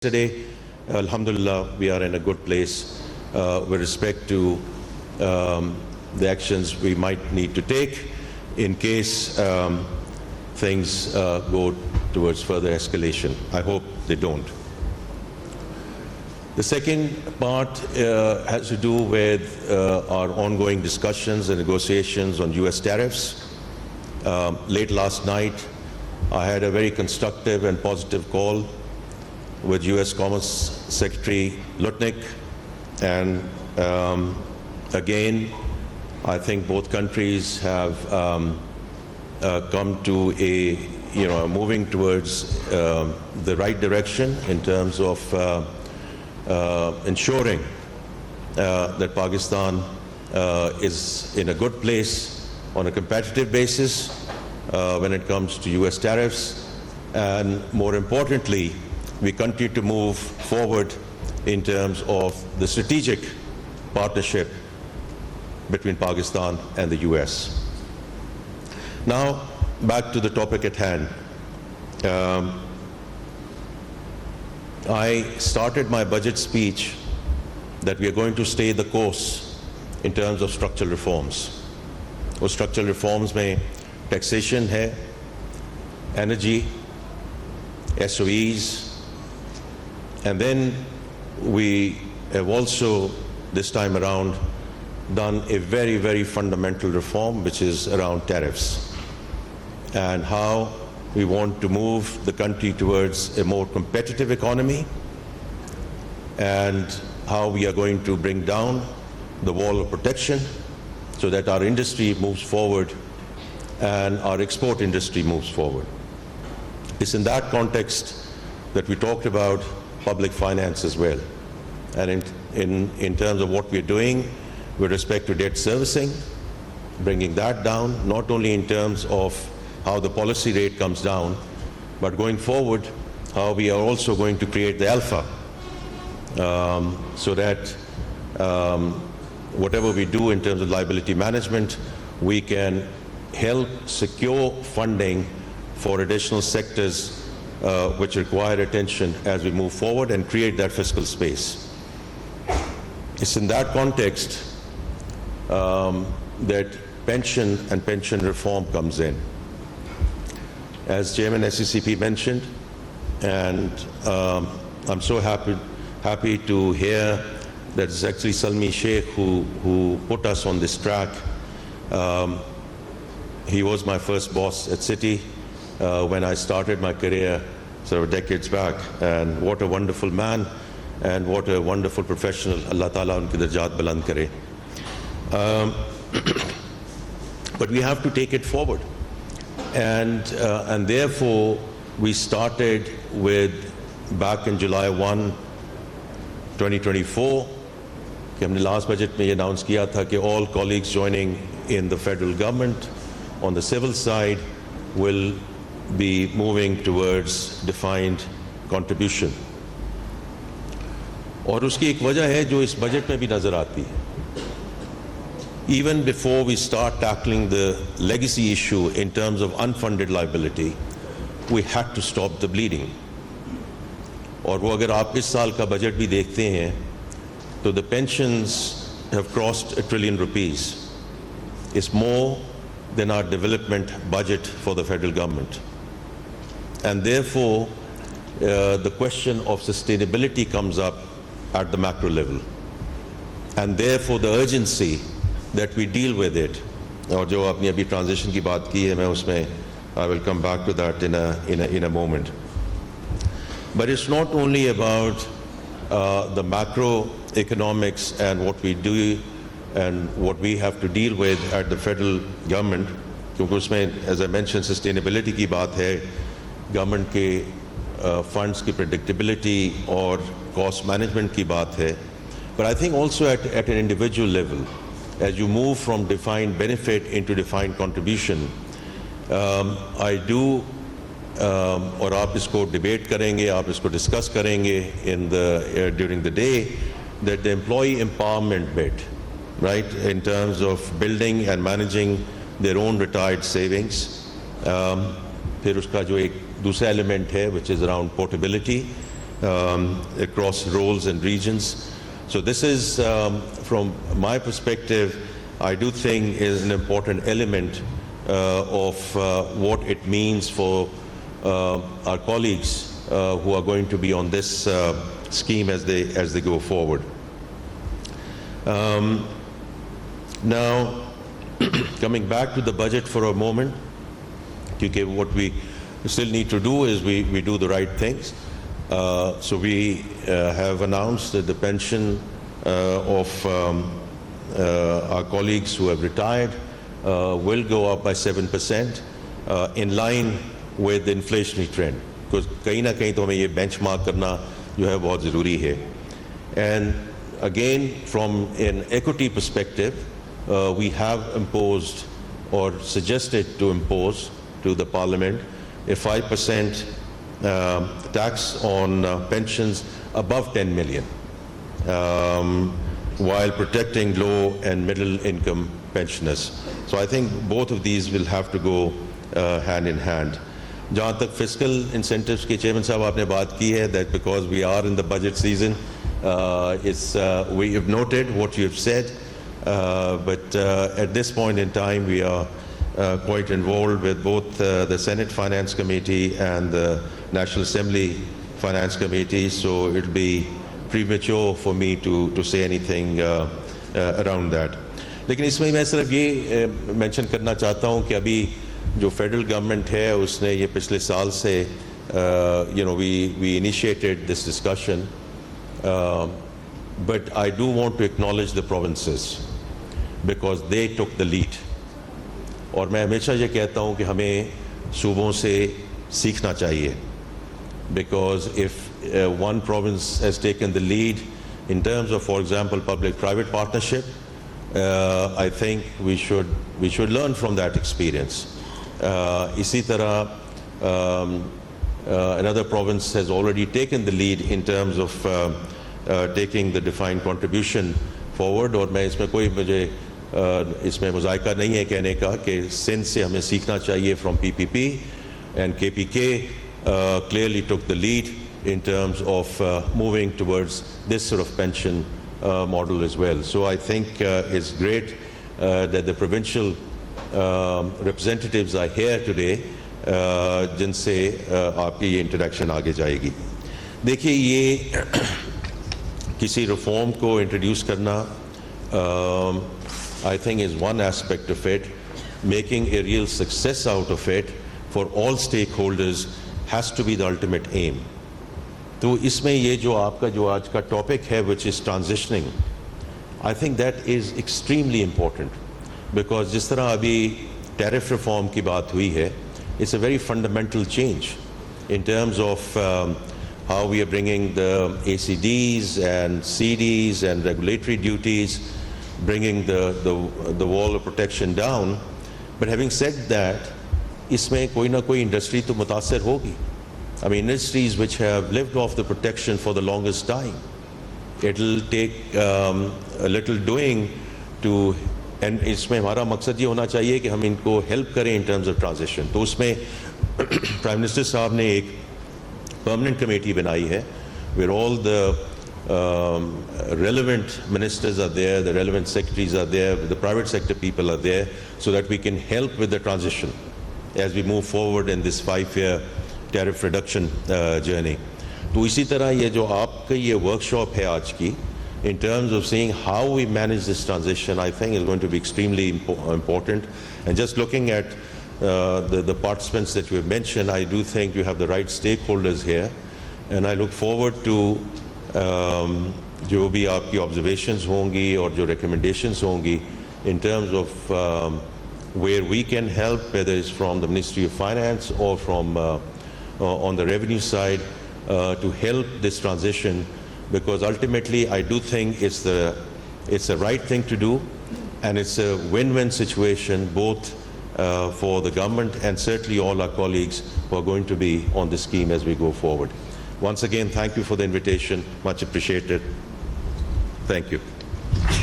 Today, alhamdulillah, we are in a good place with respect to the actions we might need to take in case things go towards further escalation. I hope they don't. The second part has to do with our ongoing discussions and negotiations on US tariffs. Late last night, I had a very constructive and positive call with US Commerce Secretary Lutnick, and again, I think both countries have come to moving towards the right direction in terms of ensuring that Pakistan is in a good place on a competitive basis when it comes to US tariffs, and more importantly, we continue to move forward in terms of the strategic partnership between Pakistan and the US. Now, back to the topic at hand. I started my budget speech that we are going to stay the course in terms of structural reforms. Those structural reforms में taxation है, energy, SOEs, and then we have also, this time around, done a very, very fundamental reform, which is around tariffs and how we want to move the country towards a more competitive economy, and how we are going to bring down the wall of protection so that our industry moves forward and our export industry moves forward. It's in that context that we talked about public finance as well, and in terms of what we're doing with respect to debt servicing, bringing that down, not only in terms of how the policy rate comes down, but going forward, how we are also going to create the alpha so that whatever we do in terms of liability management, we can help secure funding for additional sectors which require attention as we move forward and create that fiscal space. It's in that context that pension and pension reform comes in. As Chairman SECP mentioned, and I'm so happy to hear that it's actually Salmi Sheikh who put us on this track. He was my first boss at Citi when I started my career several decades back, and what a wonderful man and what a wonderful professional. Allah Ta'ala unki darajat baland kare. But we have to take it forward, and therefore we started with, back in July 1, 2024, कि हमने last budget में ये announce किया था कि all colleagues joining in the federal government on the civil side will be moving towards defined contribution. और उसकी एक वजह है जो इस बजट में भी नजर आती है. Even before we start tackling the legacy issue in terms of unfunded liability, we had to stop the bleeding. और वो अगर आप इस साल का बजट भी देखते हैं तो the pensions have crossed ₹1 trillion. It's more than our development budget for the federal government. And therefore, the question of sustainability comes up at the macro level. And therefore, the urgency that we deal with it. और जो आपने अभी transition की बात की है, मैं उसमें I will come back to that in a moment. But it's not only about the macroeconomics and what we do and what we have to deal with at the federal government, क्योंकि उसमें, as I mentioned, sustainability की बात है, government के funds की predictability और cost management की बात है. But I think also at an individual level, as you move from defined benefit into defined contribution, I do, और आप इसको debate करेंगे, आप इसको discuss करेंगे during the day, that the employee empowerment bit, right, in terms of building and managing their own retired savings. फिर उसका जो एक दूसरा element है, which is around portability, across roles and regions. So this is, from my perspective, I do think is an important element of what it means for our colleagues who are going to be on this scheme as they go forward. Now, coming back to the budget for a moment, because what we still need to do is we do the right things. So we have announced that the pension of our colleagues who have retired will go up by 7% in line with the inflationary trend. Because कहीं ना कहीं तो हमें ये benchmark करना जो है बहुत ज़रूरी है. And again, from an equity perspective, we have imposed or suggested to impose to the Parliament a 5% tax on pensions above 10 million, while protecting low and middle income pensioners. So I think both of these will have to go hand in hand. जहाँ तक fiscal incentives की chairman साहब आपने बात की है, that because we are in the budget season, we have noted what you have said, but at this point in time we are quite involved with both the Senate Finance Committee and the National Assembly Finance Committee, so it will be premature for me to say anything around that. लेकिन इसमें मैं सिर्फ ये mention करना चाहता हूँ कि अभी जो फेडरल गवर्नमेंट है उसने ये पिछले साल से we initiated this discussion, but I do want to acknowledge the provinces because they took the lead. और मैं हमेशा ये कहता हूँ कि हमें सूबों से सीखना चाहिए, because if one province has taken the lead in terms of, for example, public-private partnership, I think we should learn from that experience. इसी तरह another province has already taken the lead in terms of taking the defined contribution forward, और मैं इसमें कोई मुझे इसमें मुज़ायका नहीं है कहने का कि सिंध से हमें सीखना चाहिए from PPP, and KPK clearly took the lead in terms of moving towards this sort of pension model as well. So I think it's great that the provincial representatives are here today, जिनसे आपकी ये interaction आगे जाएगी. देखिए, ये किसी reform को introduce करना I think is one aspect of it. Making a real success out of it for all stakeholders has to be the ultimate aim. तो इसमें ये जो आपका जो आज का टॉपिक है, which is transitioning, I think that is extremely important, because जिस तरह अभी tariff reform की बात हुई है, it's a very fundamental change in terms of how we are bringing the ACDs and CDs and regulatory duties, bringing the wall of protection down. But having said that, इसमें कोई ना कोई industry तो मुतासर होगी. I mean, industries which have lived off the protection for the longest time, it'll take a little doing to, and इसमें हमारा मकसद ये होना चाहिए कि हम इनको help करें in terms of transition. तो उसमें Prime Minister साहब ने एक permanent committee बनाई है, where all the relevant ministers are there, the relevant secretaries are there, the private sector people are there, so that we can help with the transition as we move forward in this 5-year tariff reduction journey. तो इसी तरह ये जो आपका ये workshop है आज की, in terms of seeing how we manage this transition, I think is going to be extremely important. And just looking at the participants that you have mentioned, I do think you have the right stakeholders here, and I look forward to जो भी आपकी observations होंगी और जो recommendations होंगी in terms of where we can help, whether it's from the Ministry of Finance or from on the revenue side, to help this transition, because ultimately I do think it's the right thing to do, and it's a win-win situation both for the government and certainly all our colleagues who are going to be on this scheme as we go forward. Once again, thank you for the invitation. Much appreciated. Thank you.